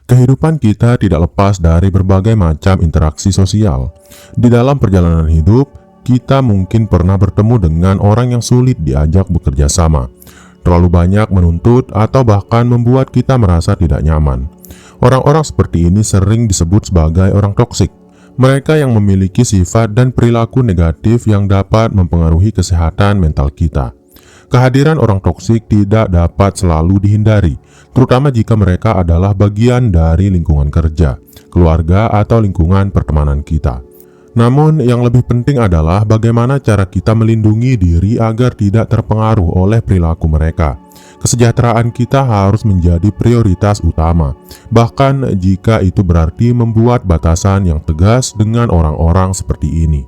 Kehidupan kita tidak lepas dari berbagai macam interaksi sosial. Di dalam perjalanan hidup, kita mungkin pernah bertemu dengan orang yang sulit diajak bekerja sama, terlalu banyak menuntut, atau bahkan membuat kita merasa tidak nyaman. Orang-orang seperti ini sering disebut sebagai orang toksik. Mereka yang memiliki sifat dan perilaku negatif yang dapat mempengaruhi kesehatan mental kita. Kehadiran orang toksik tidak dapat selalu dihindari, terutama jika mereka adalah bagian dari lingkungan kerja, keluarga, atau lingkungan pertemanan kita. Namun, yang lebih penting adalah bagaimana cara kita melindungi diri agar tidak terpengaruh oleh perilaku mereka. Kesejahteraan kita harus menjadi prioritas utama, bahkan jika itu berarti membuat batasan yang tegas dengan orang-orang seperti ini.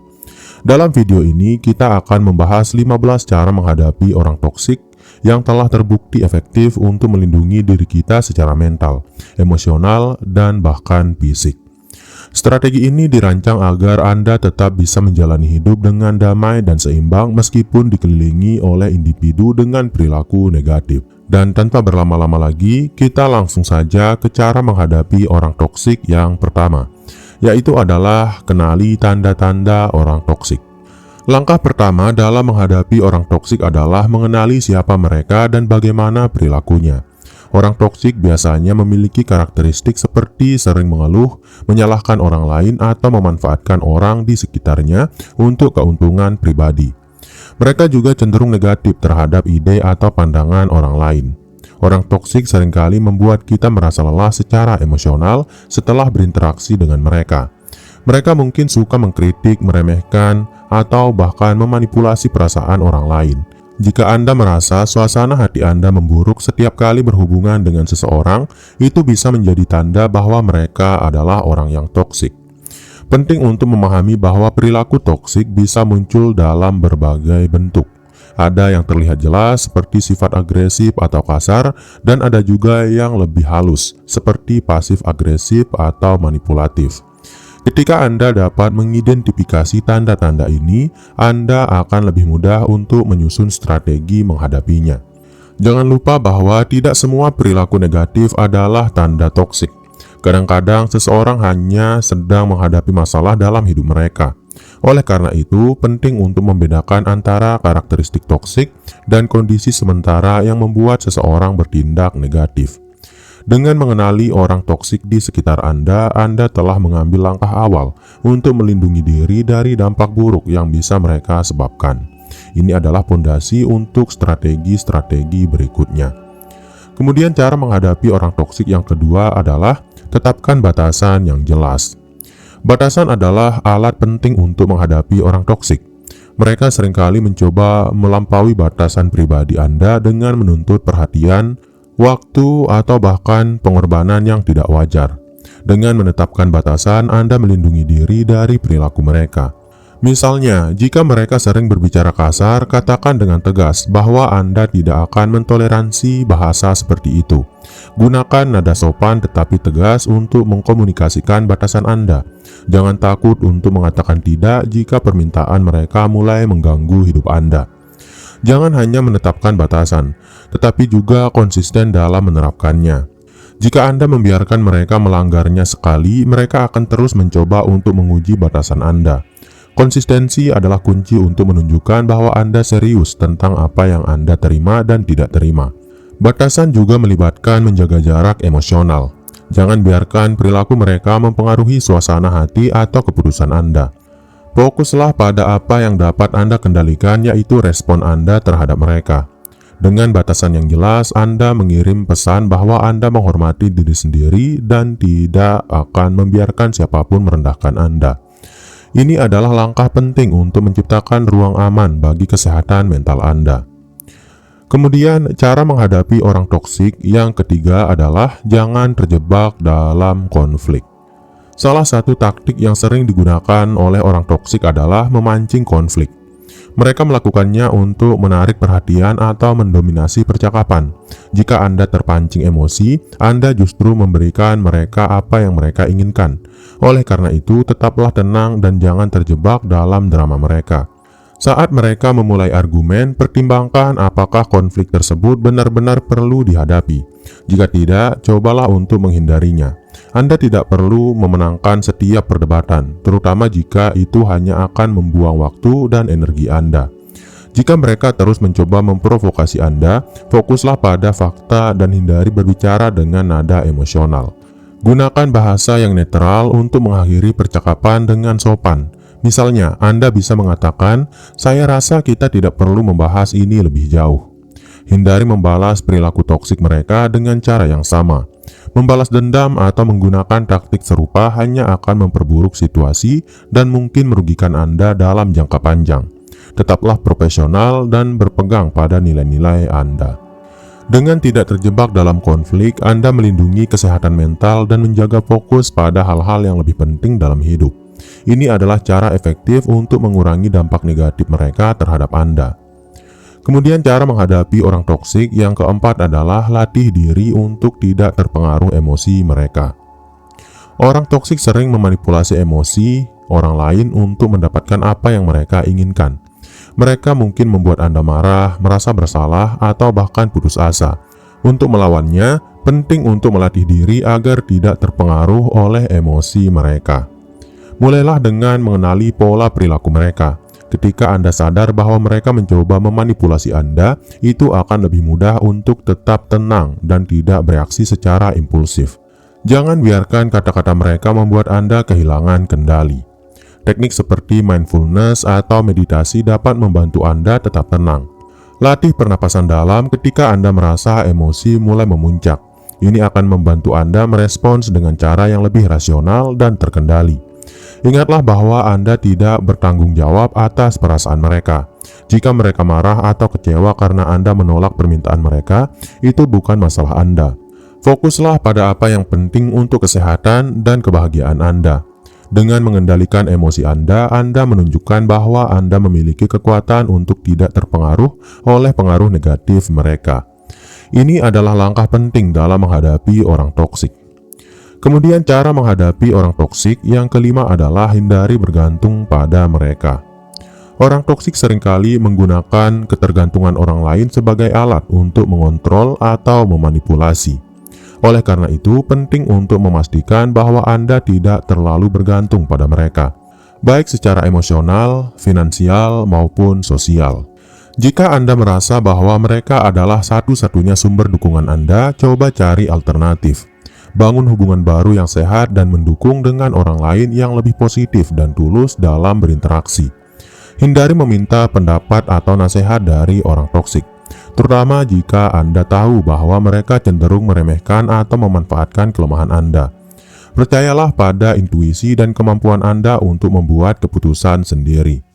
Dalam video ini, kita akan membahas 15 cara menghadapi orang toksik yang telah terbukti efektif untuk melindungi diri kita secara mental, emosional, dan bahkan fisik. Strategi ini dirancang agar Anda tetap bisa menjalani hidup dengan damai dan seimbang meskipun dikelilingi oleh individu dengan perilaku negatif. Dan tanpa berlama-lama lagi, kita langsung saja ke cara menghadapi orang toksik yang pertama, yaitu adalah kenali tanda-tanda orang toksik. Langkah pertama dalam menghadapi orang toksik adalah mengenali siapa mereka dan bagaimana perilakunya. Orang toksik biasanya memiliki karakteristik seperti sering mengeluh, menyalahkan orang lain, atau memanfaatkan orang di sekitarnya untuk keuntungan pribadi. Mereka juga cenderung negatif terhadap ide atau pandangan orang lain. Orang toksik seringkali membuat kita merasa lelah secara emosional setelah berinteraksi dengan mereka. Mereka mungkin suka mengkritik, meremehkan, atau bahkan memanipulasi perasaan orang lain. Jika Anda merasa suasana hati Anda memburuk setiap kali berhubungan dengan seseorang, itu bisa menjadi tanda bahwa mereka adalah orang yang toksik. Penting untuk memahami bahwa perilaku toksik bisa muncul dalam berbagai bentuk. Ada yang terlihat jelas seperti sifat agresif atau kasar, dan ada juga yang lebih halus seperti pasif agresif atau manipulatif. Ketika Anda dapat mengidentifikasi tanda-tanda ini, Anda akan lebih mudah untuk menyusun strategi menghadapinya. Jangan lupa bahwa tidak semua perilaku negatif adalah tanda toksik. Kadang-kadang seseorang hanya sedang menghadapi masalah dalam hidup mereka. Oleh karena itu, penting untuk membedakan antara karakteristik toksik dan kondisi sementara yang membuat seseorang bertindak negatif. Dengan mengenali orang toksik di sekitar Anda telah mengambil langkah awal untuk melindungi diri dari dampak buruk yang bisa mereka sebabkan. Ini adalah fondasi untuk strategi-strategi berikutnya. Kemudian cara menghadapi orang toksik yang kedua adalah tetapkan batasan yang jelas. Batasan adalah alat penting untuk menghadapi orang toksik. Mereka seringkali mencoba melampaui batasan pribadi Anda dengan menuntut perhatian, waktu, atau bahkan pengorbanan yang tidak wajar. Dengan menetapkan batasan, Anda melindungi diri dari perilaku mereka. Misalnya, jika mereka sering berbicara kasar, katakan dengan tegas bahwa Anda tidak akan mentoleransi bahasa seperti itu. Gunakan nada sopan tetapi tegas untuk mengkomunikasikan batasan Anda. Jangan takut untuk mengatakan tidak jika permintaan mereka mulai mengganggu hidup Anda. Jangan hanya menetapkan batasan, tetapi juga konsisten dalam menerapkannya. Jika Anda membiarkan mereka melanggarnya sekali, mereka akan terus mencoba untuk menguji batasan Anda. Konsistensi adalah kunci untuk menunjukkan bahwa Anda serius tentang apa yang Anda terima dan tidak terima. Batasan juga melibatkan menjaga jarak emosional. Jangan biarkan perilaku mereka mempengaruhi suasana hati atau keputusan Anda. Fokuslah pada apa yang dapat Anda kendalikan, yaitu respon Anda terhadap mereka. Dengan batasan yang jelas, Anda mengirim pesan bahwa Anda menghormati diri sendiri dan tidak akan membiarkan siapapun merendahkan Anda. Ini adalah langkah penting untuk menciptakan ruang aman bagi kesehatan mental Anda. Kemudian, cara menghadapi orang toksik yang ketiga adalah jangan terjebak dalam konflik. Salah satu taktik yang sering digunakan oleh orang toksik adalah memancing konflik. Mereka melakukannya untuk menarik perhatian atau mendominasi percakapan. Jika Anda terpancing emosi, Anda justru memberikan mereka apa yang mereka inginkan. Oleh karena itu, tetaplah tenang dan jangan terjebak dalam drama mereka. Saat mereka memulai argumen, pertimbangkan apakah konflik tersebut benar-benar perlu dihadapi. Jika tidak, cobalah untuk menghindarinya. Anda tidak perlu memenangkan setiap perdebatan, terutama jika itu hanya akan membuang waktu dan energi Anda. Jika mereka terus mencoba memprovokasi Anda, fokuslah pada fakta dan hindari berbicara dengan nada emosional. Gunakan bahasa yang netral untuk mengakhiri percakapan dengan sopan. Misalnya, Anda bisa mengatakan, "Saya rasa kita tidak perlu membahas ini lebih jauh." Hindari membalas perilaku toksik mereka dengan cara yang sama. Membalas dendam atau menggunakan taktik serupa hanya akan memperburuk situasi dan mungkin merugikan Anda dalam jangka panjang. Tetaplah profesional dan berpegang pada nilai-nilai Anda. Dengan tidak terjebak dalam konflik, Anda melindungi kesehatan mental dan menjaga fokus pada hal-hal yang lebih penting dalam hidup. Ini adalah cara efektif untuk mengurangi dampak negatif mereka terhadap Anda. Kemudian cara menghadapi orang toksik yang keempat adalah latih diri untuk tidak terpengaruh emosi mereka. Orang toksik sering memanipulasi emosi orang lain untuk mendapatkan apa yang mereka inginkan. Mereka mungkin membuat Anda marah, merasa bersalah, atau bahkan putus asa. Untuk melawannya, penting untuk melatih diri agar tidak terpengaruh oleh emosi mereka. Mulailah dengan mengenali pola perilaku mereka. Ketika Anda sadar bahwa mereka mencoba memanipulasi Anda, itu akan lebih mudah untuk tetap tenang dan tidak bereaksi secara impulsif. Jangan biarkan kata-kata mereka membuat Anda kehilangan kendali. Teknik seperti mindfulness atau meditasi dapat membantu Anda tetap tenang. Latih pernapasan dalam ketika Anda merasa emosi mulai memuncak. Ini akan membantu Anda merespons dengan cara yang lebih rasional dan terkendali. Ingatlah bahwa Anda tidak bertanggung jawab atas perasaan mereka. Jika mereka marah atau kecewa karena Anda menolak permintaan mereka, itu bukan masalah Anda. Fokuslah pada apa yang penting untuk kesehatan dan kebahagiaan Anda. Dengan mengendalikan emosi Anda menunjukkan bahwa Anda memiliki kekuatan untuk tidak terpengaruh oleh pengaruh negatif mereka. Ini adalah langkah penting dalam menghadapi orang toksik. Kemudian cara menghadapi orang toksik yang kelima adalah hindari bergantung pada mereka. Orang toksik seringkali menggunakan ketergantungan orang lain sebagai alat untuk mengontrol atau memanipulasi. Oleh karena itu, penting untuk memastikan bahwa Anda tidak terlalu bergantung pada mereka, baik secara emosional, finansial, maupun sosial. Jika Anda merasa bahwa mereka adalah satu-satunya sumber dukungan Anda, coba cari alternatif. Bangun hubungan baru yang sehat dan mendukung dengan orang lain yang lebih positif dan tulus dalam berinteraksi. Hindari meminta pendapat atau nasihat dari orang toksik, terutama jika Anda tahu bahwa mereka cenderung meremehkan atau memanfaatkan kelemahan Anda. Percayalah pada intuisi dan kemampuan Anda untuk membuat keputusan sendiri.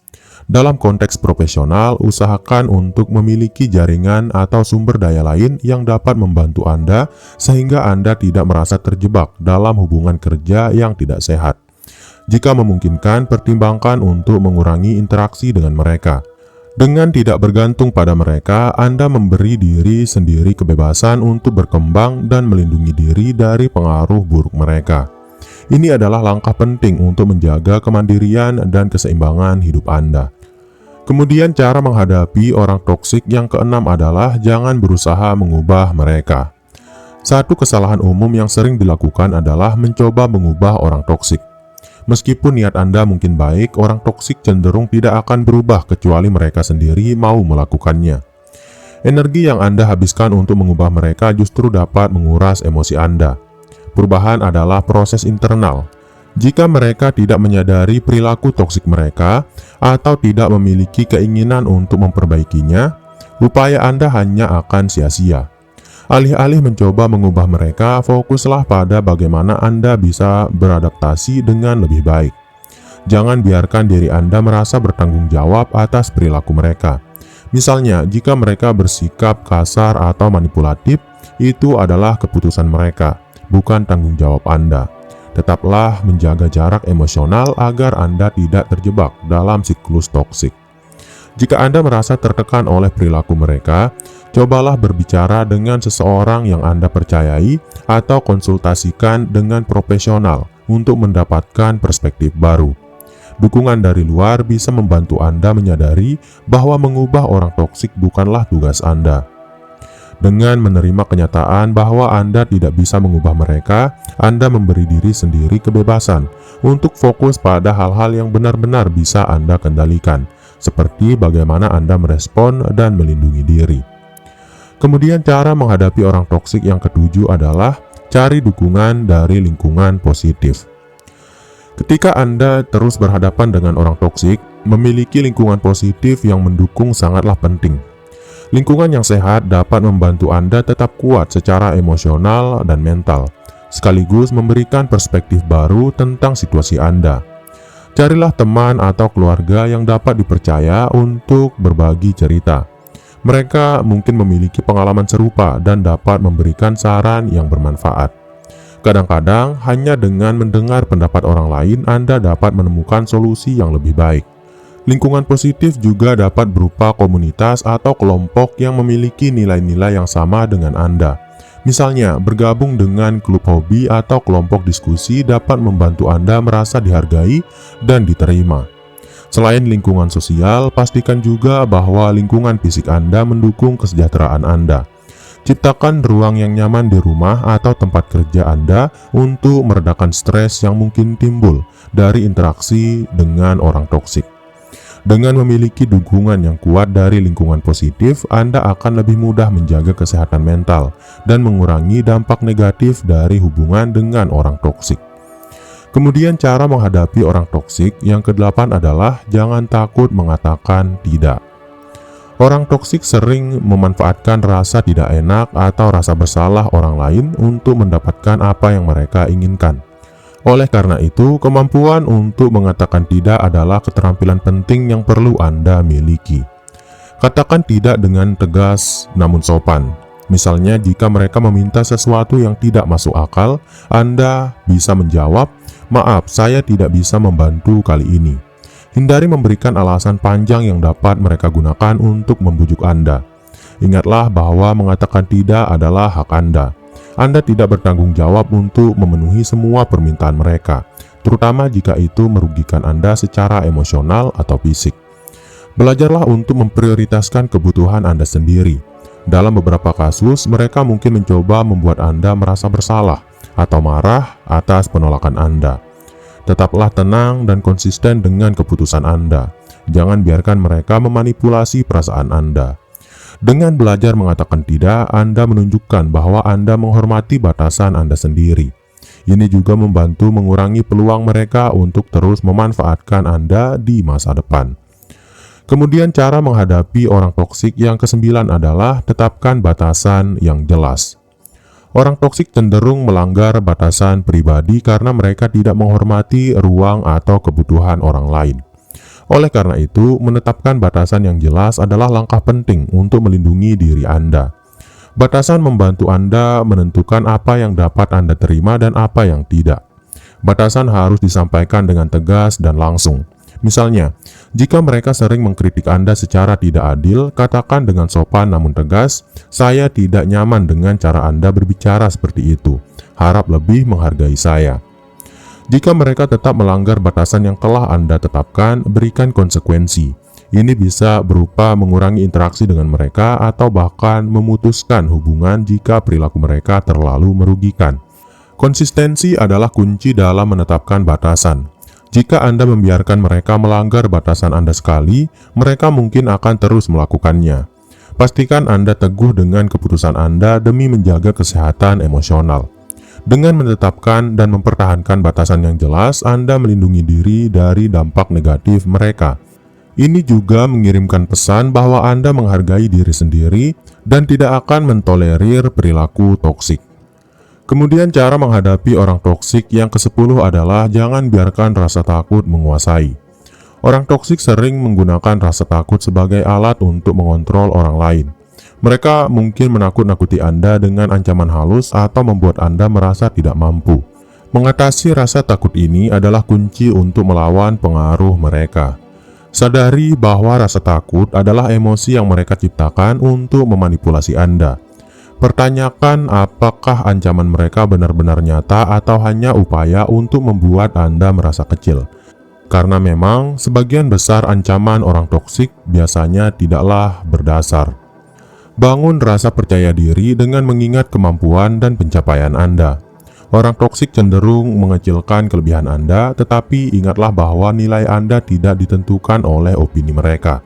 Dalam konteks profesional, usahakan untuk memiliki jaringan atau sumber daya lain yang dapat membantu Anda sehingga Anda tidak merasa terjebak dalam hubungan kerja yang tidak sehat. Jika memungkinkan, pertimbangkan untuk mengurangi interaksi dengan mereka. Dengan tidak bergantung pada mereka, Anda memberi diri sendiri kebebasan untuk berkembang dan melindungi diri dari pengaruh buruk mereka. Ini adalah langkah penting untuk menjaga kemandirian dan keseimbangan hidup Anda. Kemudian cara menghadapi orang toksik yang keenam adalah jangan berusaha mengubah mereka. Satu kesalahan umum yang sering dilakukan adalah mencoba mengubah orang toksik. Meskipun niat Anda mungkin baik, orang toksik cenderung tidak akan berubah kecuali mereka sendiri mau melakukannya. Energi yang Anda habiskan untuk mengubah mereka justru dapat menguras emosi Anda. Perubahan adalah proses internal. Jika mereka tidak menyadari perilaku toksik mereka atau tidak memiliki keinginan untuk memperbaikinya, upaya Anda hanya akan sia-sia. Alih-alih mencoba mengubah mereka, fokuslah pada bagaimana Anda bisa beradaptasi dengan lebih baik. Jangan biarkan diri Anda merasa bertanggung jawab atas perilaku mereka. Misalnya, jika mereka bersikap kasar atau manipulatif, itu adalah keputusan mereka, bukan tanggung jawab Anda. Tetaplah menjaga jarak emosional agar Anda tidak terjebak dalam siklus toksik. Jika Anda merasa tertekan oleh perilaku mereka, cobalah berbicara dengan seseorang yang Anda percayai atau konsultasikan dengan profesional untuk mendapatkan perspektif baru. Dukungan dari luar bisa membantu Anda menyadari bahwa mengubah orang toksik bukanlah tugas Anda. Dengan menerima kenyataan bahwa Anda tidak bisa mengubah mereka, Anda memberi diri sendiri kebebasan untuk fokus pada hal-hal yang benar-benar bisa Anda kendalikan, seperti bagaimana Anda merespon dan melindungi diri. Kemudian cara menghadapi orang toksik yang ketujuh adalah cari dukungan dari lingkungan positif. Ketika Anda terus berhadapan dengan orang toksik, memiliki lingkungan positif yang mendukung sangatlah penting. Lingkungan yang sehat dapat membantu Anda tetap kuat secara emosional dan mental, sekaligus memberikan perspektif baru tentang situasi Anda. Carilah teman atau keluarga yang dapat dipercaya untuk berbagi cerita. Mereka mungkin memiliki pengalaman serupa dan dapat memberikan saran yang bermanfaat. Kadang-kadang, hanya dengan mendengar pendapat orang lain, Anda dapat menemukan solusi yang lebih baik. Lingkungan positif juga dapat berupa komunitas atau kelompok yang memiliki nilai-nilai yang sama dengan Anda. Misalnya, bergabung dengan klub hobi atau kelompok diskusi dapat membantu Anda merasa dihargai dan diterima. Selain lingkungan sosial, pastikan juga bahwa lingkungan fisik Anda mendukung kesejahteraan Anda. Ciptakan ruang yang nyaman di rumah atau tempat kerja Anda untuk meredakan stres yang mungkin timbul dari interaksi dengan orang toksik. Dengan memiliki dukungan yang kuat dari lingkungan positif, Anda akan lebih mudah menjaga kesehatan mental dan mengurangi dampak negatif dari hubungan dengan orang toksik. Kemudian cara menghadapi orang toksik yang kedelapan adalah jangan takut mengatakan tidak. Orang toksik sering memanfaatkan rasa tidak enak atau rasa bersalah orang lain untuk mendapatkan apa yang mereka inginkan. Oleh karena itu, kemampuan untuk mengatakan tidak adalah keterampilan penting yang perlu Anda miliki. Katakan tidak dengan tegas namun sopan. Misalnya, jika mereka meminta sesuatu yang tidak masuk akal, Anda bisa menjawab, "Maaf, saya tidak bisa membantu kali ini." Hindari memberikan alasan panjang yang dapat mereka gunakan untuk membujuk Anda. Ingatlah bahwa mengatakan tidak adalah hak Anda. Anda tidak bertanggung jawab untuk memenuhi semua permintaan mereka, terutama jika itu merugikan Anda secara emosional atau fisik. Belajarlah untuk memprioritaskan kebutuhan Anda sendiri. Dalam beberapa kasus, mereka mungkin mencoba membuat Anda merasa bersalah atau marah atas penolakan Anda. Tetaplah tenang dan konsisten dengan keputusan Anda. Jangan biarkan mereka memanipulasi perasaan Anda. Dengan belajar mengatakan tidak, Anda menunjukkan bahwa Anda menghormati batasan Anda sendiri. Ini juga membantu mengurangi peluang mereka untuk terus memanfaatkan Anda di masa depan. Kemudian cara menghadapi orang toksik yang kesembilan adalah tetapkan batasan yang jelas. Orang toksik cenderung melanggar batasan pribadi karena mereka tidak menghormati ruang atau kebutuhan orang lain. Oleh karena itu, menetapkan batasan yang jelas adalah langkah penting untuk melindungi diri Anda. Batasan membantu Anda menentukan apa yang dapat Anda terima dan apa yang tidak. Batasan harus disampaikan dengan tegas dan langsung. Misalnya, jika mereka sering mengkritik Anda secara tidak adil, katakan dengan sopan namun tegas, "Saya tidak nyaman dengan cara Anda berbicara seperti itu. Harap lebih menghargai saya." Jika mereka tetap melanggar batasan yang telah Anda tetapkan, berikan konsekuensi. Ini bisa berupa mengurangi interaksi dengan mereka atau bahkan memutuskan hubungan jika perilaku mereka terlalu merugikan. Konsistensi adalah kunci dalam menetapkan batasan. Jika Anda membiarkan mereka melanggar batasan Anda sekali, mereka mungkin akan terus melakukannya. Pastikan Anda teguh dengan keputusan Anda demi menjaga kesehatan emosional. Dengan menetapkan dan mempertahankan batasan yang jelas, Anda melindungi diri dari dampak negatif mereka. Ini juga mengirimkan pesan bahwa Anda menghargai diri sendiri dan tidak akan mentolerir perilaku toksik. Kemudian cara menghadapi orang toksik yang ke-10 adalah jangan biarkan rasa takut menguasai. Orang toksik sering menggunakan rasa takut sebagai alat untuk mengontrol orang lain. Mereka mungkin menakut-nakuti Anda dengan ancaman halus atau membuat Anda merasa tidak mampu. Mengatasi rasa takut ini adalah kunci untuk melawan pengaruh mereka. Sadari bahwa rasa takut adalah emosi yang mereka ciptakan untuk memanipulasi Anda. Pertanyakan apakah ancaman mereka benar-benar nyata atau hanya upaya untuk membuat Anda merasa kecil. Karena memang sebagian besar ancaman orang toksik biasanya tidaklah berdasar. Bangun rasa percaya diri dengan mengingat kemampuan dan pencapaian Anda. Orang toksik cenderung mengecilkan kelebihan Anda, tetapi ingatlah bahwa nilai Anda tidak ditentukan oleh opini mereka.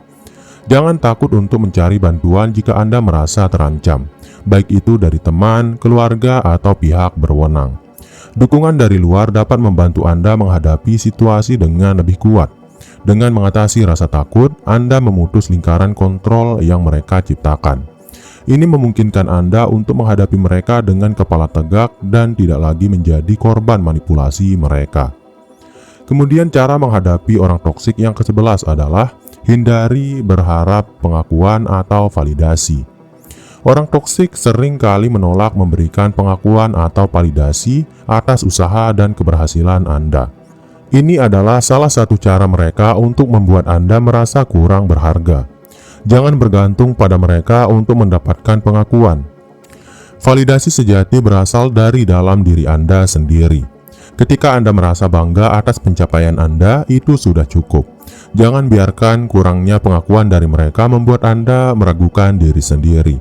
Jangan takut untuk mencari bantuan jika Anda merasa terancam, baik itu dari teman, keluarga, atau pihak berwenang. Dukungan dari luar dapat membantu Anda menghadapi situasi dengan lebih kuat. Dengan mengatasi rasa takut, Anda memutus lingkaran kontrol yang mereka ciptakan. Ini memungkinkan Anda untuk menghadapi mereka dengan kepala tegak dan tidak lagi menjadi korban manipulasi mereka. Kemudian cara menghadapi orang toksik yang ke-11 adalah hindari berharap pengakuan atau validasi. Orang toksik sering kali menolak memberikan pengakuan atau validasi atas usaha dan keberhasilan Anda. Ini adalah salah satu cara mereka untuk membuat Anda merasa kurang berharga. Jangan bergantung pada mereka untuk mendapatkan pengakuan. Validasi sejati berasal dari dalam diri Anda sendiri. Ketika Anda merasa bangga atas pencapaian Anda, itu sudah cukup. Jangan biarkan kurangnya pengakuan dari mereka membuat Anda meragukan diri sendiri.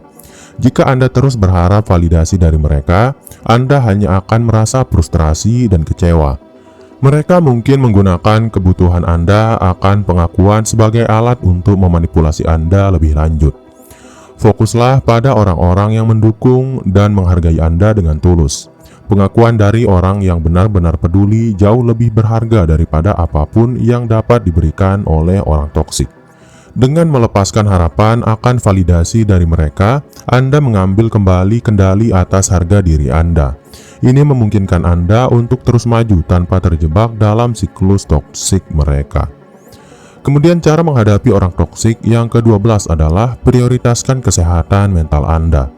Jika Anda terus berharap validasi dari mereka, Anda hanya akan merasa frustrasi dan kecewa. Mereka mungkin menggunakan kebutuhan Anda akan pengakuan sebagai alat untuk memanipulasi Anda lebih lanjut. Fokuslah pada orang-orang yang mendukung dan menghargai Anda dengan tulus. Pengakuan dari orang yang benar-benar peduli jauh lebih berharga daripada apapun yang dapat diberikan oleh orang toksik. Dengan melepaskan harapan akan validasi dari mereka, Anda mengambil kembali kendali atas harga diri Anda. Ini memungkinkan Anda untuk terus maju tanpa terjebak dalam siklus toksik mereka. Kemudian cara menghadapi orang toksik yang ke-12 adalah prioritaskan kesehatan mental Anda.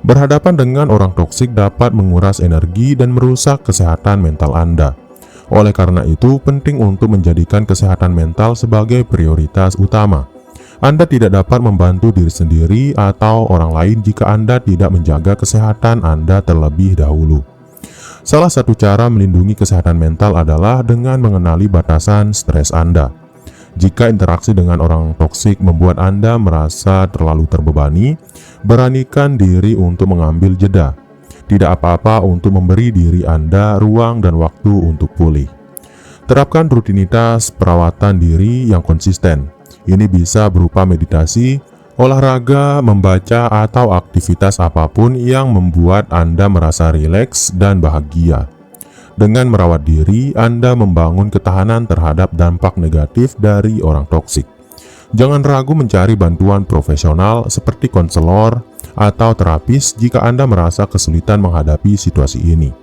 Berhadapan dengan orang toksik dapat menguras energi dan merusak kesehatan mental Anda. Oleh karena itu, penting untuk menjadikan kesehatan mental sebagai prioritas utama. Anda tidak dapat membantu diri sendiri atau orang lain jika Anda tidak menjaga kesehatan Anda terlebih dahulu. Salah satu cara melindungi kesehatan mental adalah dengan mengenali batasan stres Anda. Jika interaksi dengan orang toksik membuat Anda merasa terlalu terbebani, beranikan diri untuk mengambil jeda. Tidak apa-apa untuk memberi diri Anda ruang dan waktu untuk pulih. Terapkan rutinitas perawatan diri yang konsisten. Ini bisa berupa meditasi, olahraga, membaca, atau aktivitas apapun yang membuat Anda merasa rileks dan bahagia. Dengan merawat diri, Anda membangun ketahanan terhadap dampak negatif dari orang toksik. Jangan ragu mencari bantuan profesional seperti konselor atau terapis jika Anda merasa kesulitan menghadapi situasi ini.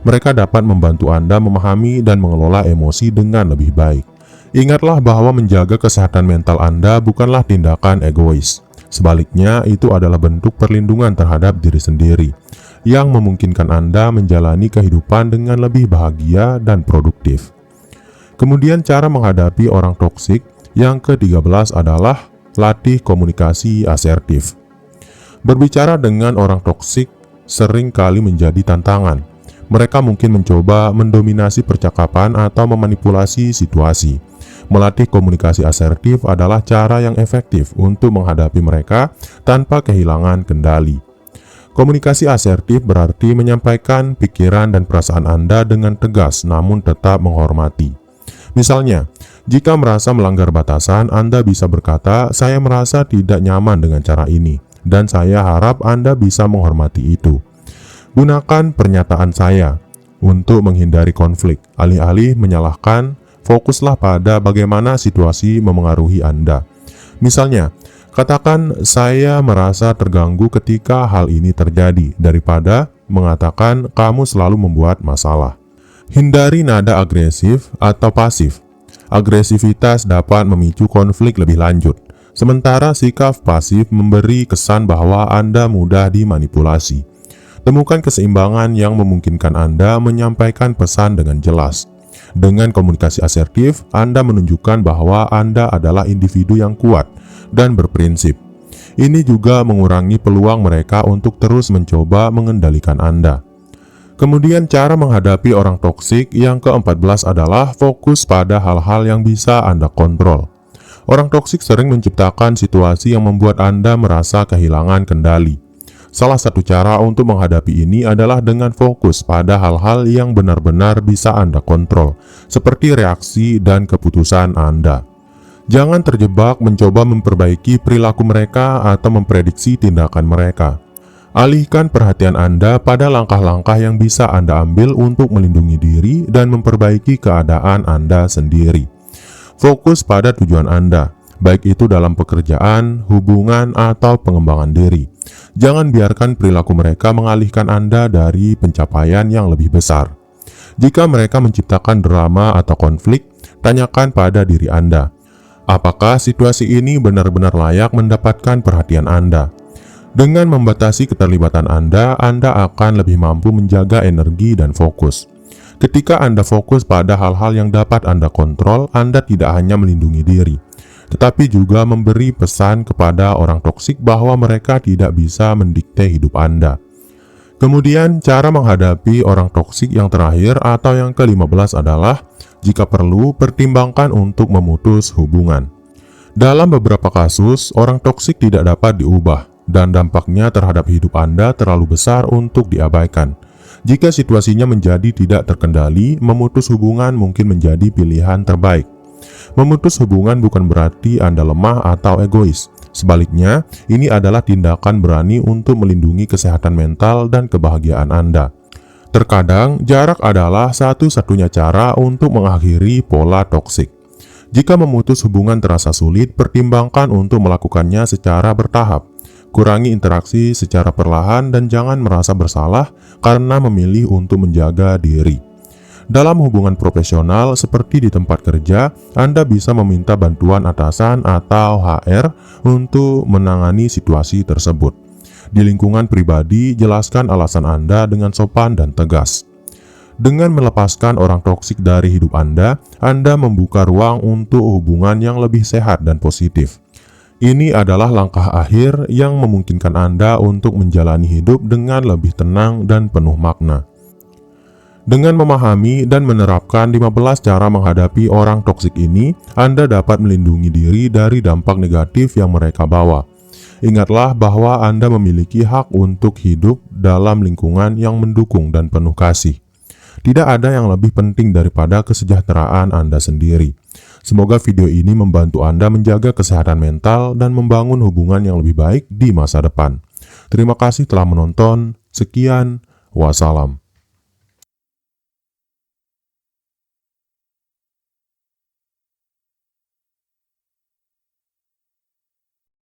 Mereka dapat membantu Anda memahami dan mengelola emosi dengan lebih baik. Ingatlah bahwa menjaga kesehatan mental Anda bukanlah tindakan egois. Sebaliknya, itu adalah bentuk perlindungan terhadap diri sendiri yang memungkinkan Anda menjalani kehidupan dengan lebih bahagia dan produktif. Kemudian cara menghadapi orang toksik yang ke-13 adalah latih komunikasi asertif. Berbicara dengan orang toksik sering kali menjadi tantangan. Mereka mungkin mencoba mendominasi percakapan atau memanipulasi situasi. Melatih komunikasi asertif adalah cara yang efektif untuk menghadapi mereka tanpa kehilangan kendali. Komunikasi asertif berarti menyampaikan pikiran dan perasaan Anda dengan tegas namun tetap menghormati. Misalnya, jika merasa melanggar batasan, Anda bisa berkata, "Saya merasa tidak nyaman dengan cara ini, dan saya harap Anda bisa menghormati itu." Gunakan pernyataan "saya" untuk menghindari konflik. Alih-alih menyalahkan, fokuslah pada bagaimana situasi memengaruhi Anda. Misalnya, katakan, "Saya merasa terganggu ketika hal ini terjadi," daripada mengatakan, "Kamu selalu membuat masalah." Hindari nada agresif atau pasif. Agresivitas dapat memicu konflik lebih lanjut, sementara sikap pasif memberi kesan bahwa Anda mudah dimanipulasi. Temukan keseimbangan yang memungkinkan Anda menyampaikan pesan dengan jelas. Dengan komunikasi asertif, Anda menunjukkan bahwa Anda adalah individu yang kuat dan berprinsip. Ini juga mengurangi peluang mereka untuk terus mencoba mengendalikan Anda. Kemudian cara menghadapi orang toksik yang ke-14 adalah fokus pada hal-hal yang bisa Anda kontrol. Orang toksik sering menciptakan situasi yang membuat Anda merasa kehilangan kendali. Salah satu cara untuk menghadapi ini adalah dengan fokus pada hal-hal yang benar-benar bisa Anda kontrol, seperti reaksi dan keputusan Anda. Jangan terjebak mencoba memperbaiki perilaku mereka atau memprediksi tindakan mereka. Alihkan perhatian Anda pada langkah-langkah yang bisa Anda ambil untuk melindungi diri dan memperbaiki keadaan Anda sendiri. Fokus pada tujuan Anda, baik itu dalam pekerjaan, hubungan, atau pengembangan diri. Jangan biarkan perilaku mereka mengalihkan Anda dari pencapaian yang lebih besar. Jika mereka menciptakan drama atau konflik, tanyakan pada diri Anda, apakah situasi ini benar-benar layak mendapatkan perhatian Anda? Dengan membatasi keterlibatan Anda akan lebih mampu menjaga energi dan fokus. Ketika Anda fokus pada hal-hal yang dapat Anda kontrol, Anda tidak hanya melindungi diri, tetapi juga memberi pesan kepada orang toksik bahwa mereka tidak bisa mendikte hidup Anda. Kemudian, cara menghadapi orang toksik yang terakhir atau yang ke-15 adalah, jika perlu, pertimbangkan untuk memutus hubungan. Dalam beberapa kasus, orang toksik tidak dapat diubah, dan dampaknya terhadap hidup Anda terlalu besar untuk diabaikan. Jika situasinya menjadi tidak terkendali, memutus hubungan mungkin menjadi pilihan terbaik. Memutus hubungan bukan berarti Anda lemah atau egois. Sebaliknya, ini adalah tindakan berani untuk melindungi kesehatan mental dan kebahagiaan Anda. Terkadang, jarak adalah satu-satunya cara untuk mengakhiri pola toksik. Jika memutus hubungan terasa sulit, pertimbangkan untuk melakukannya secara bertahap. Kurangi interaksi secara perlahan dan jangan merasa bersalah karena memilih untuk menjaga diri. Dalam hubungan profesional seperti di tempat kerja, Anda bisa meminta bantuan atasan atau HR untuk menangani situasi tersebut. Di lingkungan pribadi, jelaskan alasan Anda dengan sopan dan tegas. Dengan melepaskan orang toksik dari hidup Anda membuka ruang untuk hubungan yang lebih sehat dan positif. Ini adalah langkah akhir yang memungkinkan Anda untuk menjalani hidup dengan lebih tenang dan penuh makna. Dengan memahami dan menerapkan 15 cara menghadapi orang toksik ini, Anda dapat melindungi diri dari dampak negatif yang mereka bawa. Ingatlah bahwa Anda memiliki hak untuk hidup dalam lingkungan yang mendukung dan penuh kasih. Tidak ada yang lebih penting daripada kesejahteraan Anda sendiri. Semoga video ini membantu Anda menjaga kesehatan mental dan membangun hubungan yang lebih baik di masa depan. Terima kasih telah menonton. Sekian, wassalam.